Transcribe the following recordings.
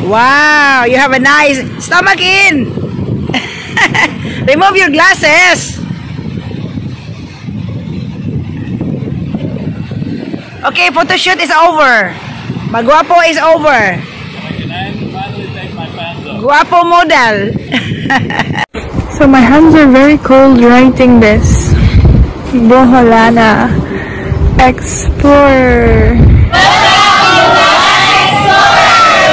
Wow, you have a nice stomach in. Remove your glasses. Okay, photo shoot is over. Magwapo is over. Guapo model. So my hands are very cold writing this. Boholana Explorer.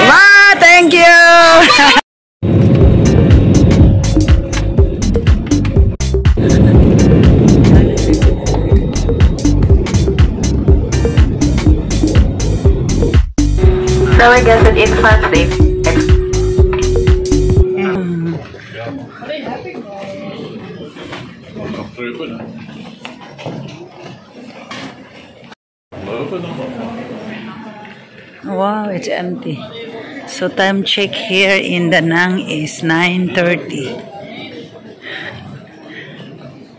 Wow, thank you. So I guess that it's Sunday. Wow, it's empty. So time check here in Da Nang is 9:30.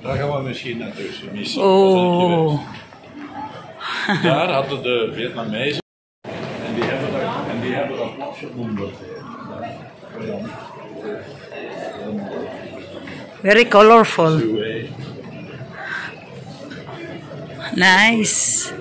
Daar gaan we misschien naar tussen. Missie. Oh. Daar hadden de Vietnamezen en die hebben dat plat genoemd. Very colorful. Nice.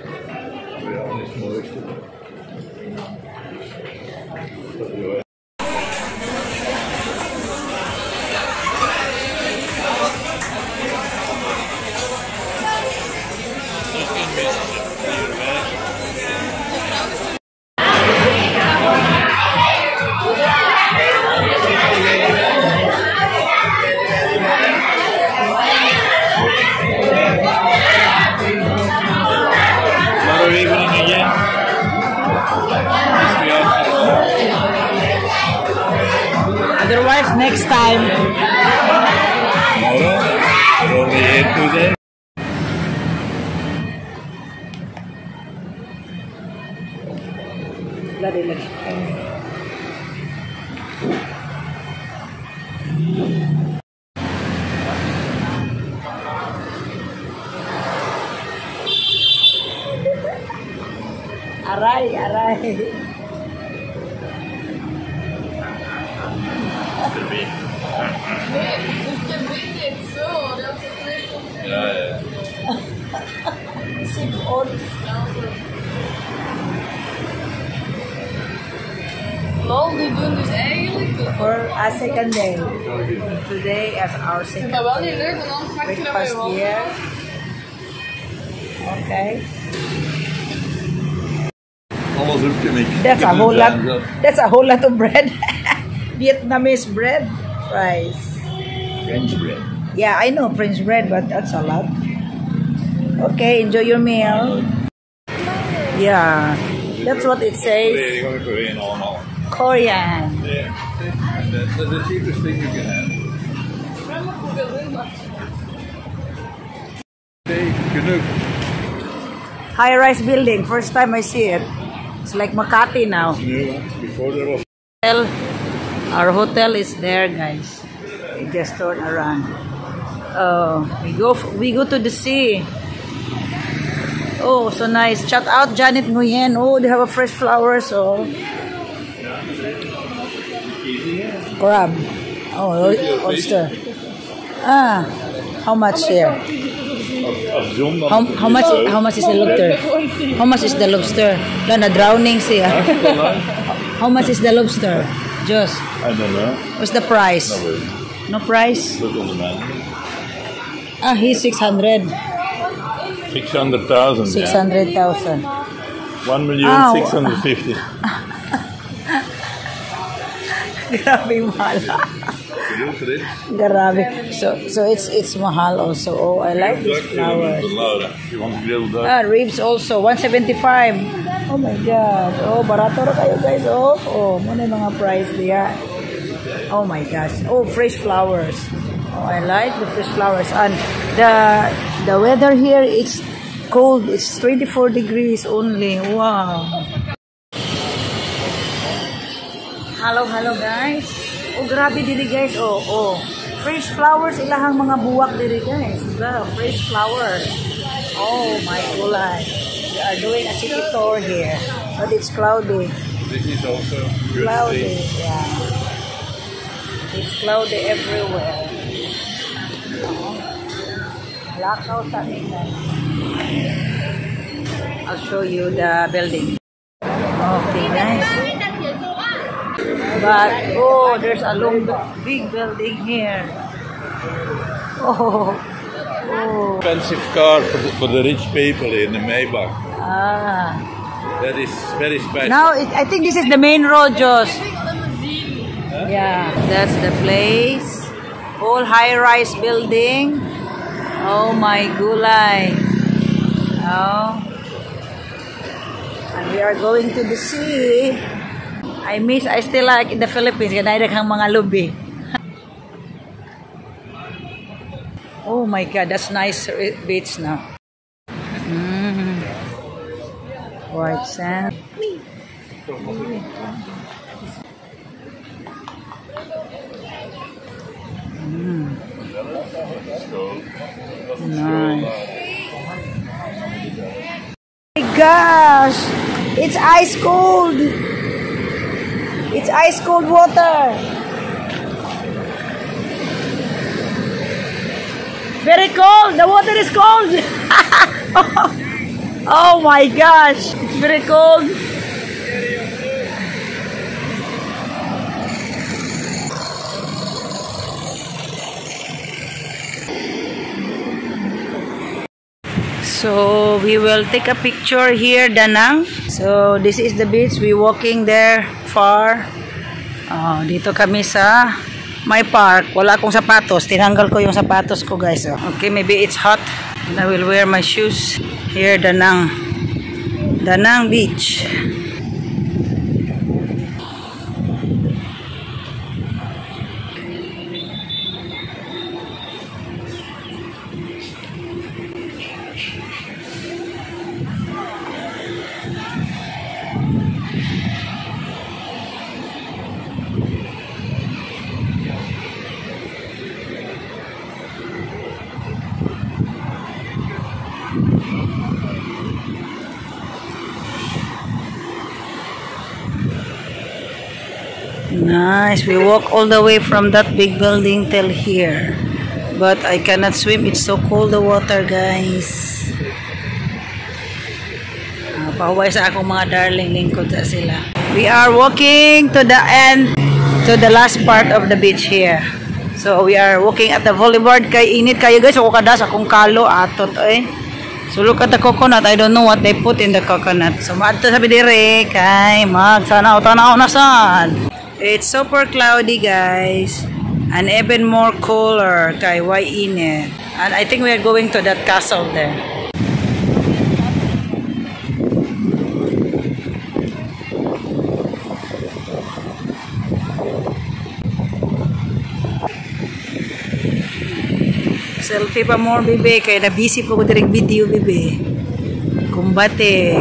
Otherwise, next time. Aray, aray. Lol, die doen dus eigenlijk... For a second day. Today as our second Maar wel niet leuk, want anders maak je dat breakfast wel. here. Okay. Alles op je nek. That's a whole lot. That's a whole lot of bread. Vietnamese bread, rice. French bread. Yeah, I know French bread, but that's a lot. Okay, enjoy your meal. Yeah, that's what it says. Korean. Yeah. That's the cheapest thing you can have. Genoeg. High-rise building. First time I see it. It's like Makati now. Before there was. Our hotel is there, guys. We just turn around. We go to the sea. Oh, so nice. Shout out Janet Nguyen. Oh, they have a fresh flowers. Oh, crab. Oh, oyster. Ah, how much here? How much is the lobster? How much is the lobster? No, drowning siya. How much is the lobster? Just. I don't know. What's the price? No price? Look on the man. Ah, he's 600. 600,000. 600,000. 1,650,000. Grabe mahal. Grabe. So it's mahal also. Oh, I like these flowers. You want grilled duck? Ah, ribs also 175. Oh my god. Oh, barato ra kayo guys. Oh, muna yung mga price diya. Oh my gosh. Oh, fresh flowers. Oh, I like the fresh flowers. And the weather here, it's cold. It's 24 degrees only. Wow. Hello guys. Oh, grabe diri guys. Oh. Fresh flowers ilahang mga buwak diri guys. Diba? Fresh flowers. Oh my god. We are doing a city tour here. But it's cloudy. this is also Cloudy, yeah. It's cloudy everywhere. Blackout sa atin. I'll show you the building. Okay, guys. But, oh, there's a long, big building here. Oh, oh. expensive car for the rich people in the Maybach. Ah. That is very special. Now, I think this is the main road, Jos. Yeah, that's the place. Whole high-rise building. Oh my gulay. Oh. And we are going to the sea. I still like in the Philippines. Ganay kang mga lubi. Oh my God, that's nice beach now. White sand. Nice. Oh my gosh, it's ice cold. It's ice cold water. Very cold. The water is cold. Oh my gosh, it's very cold. So we will take a picture here, Danang. So this is the beach. We walking there far. Dito kami sa my park. Wala akong sapatos. Tinanggal ko yung sapatos ko, guys. Okay, maybe it's hot. And I will wear my shoes. Here, Danang. Danang Beach. Nice. We walk all the way from that big building till here. But I cannot swim. It's so cold the water, guys. Pahuway sa akong mga darling, lingkod sa sila. We are walking to the end, to the last part of the beach here. So we are walking at the boulevard. Kay init kayo, guys. Ako kada sa akong kalo atot eh. So look at the coconut. I don't know what they put in the coconut. So maadto sabi dire kay magsanaw tanaw na sad. It's super cloudy, guys, and even more cooler kay why init. And I think we are going to that castle there. Selfie pa more, bebe, kay na busy po ko direct video, bebe. Kumbate.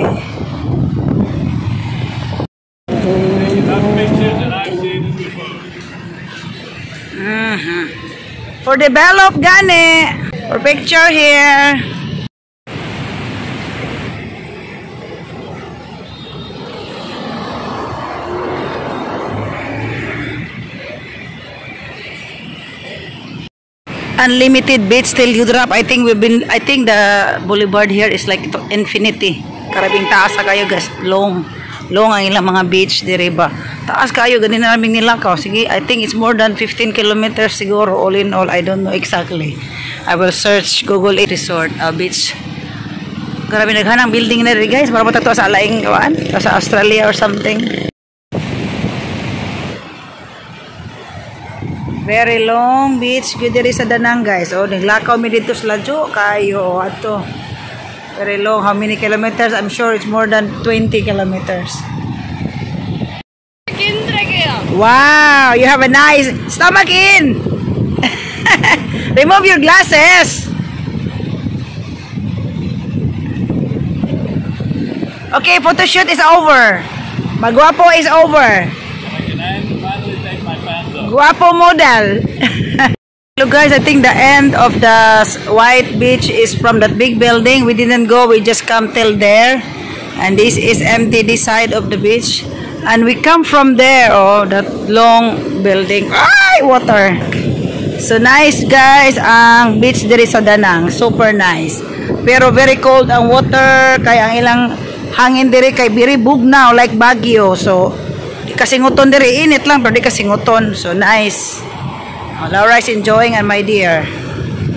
For develop gani. For picture here. Unlimited beach till you drop. I think the boulevard here is like infinity. Karabing taas sa kayo, guys. Long ang ilang mga beach dire ba. Taas kayo ganin na naming nilakaw. Sige, I think it's more than 15 kilometers siguro all in all. I don't know exactly. I will search Google Earth Resort beach. Grabe naghanang building na rin, guys. Para matagto sa alaing kawan, sa Australia or something. Very long beach gyud diri sa Danang, guys. Oh, naglakaw mi dito sa Ladyo kayo ato. Very long. How many kilometers? I'm sure it's more than 20 kilometers. Wow, you have a nice stomach in. Remove your glasses. Okay, photo shoot is over. Magwapo is over. Guapo model. Look, guys, I think the end of the white beach is from that big building. We didn't go, we just come till there. And this is empty, this side of the beach. And we come from there, oh, that long building. Ay, water. So nice guys ang beach diri sa Danang. Super nice. Pero very cold ang water, kaya ang ilang hangin diri kay very bugnaw like Baguio. So di kasinguton diri, init lang pero di kasinguton. So nice. Oh, Laura is enjoying and my dear.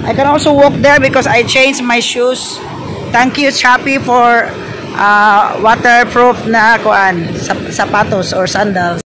I can also walk there because I changed my shoes. Thank you Shopee for waterproof na kuan sapatos or sandals.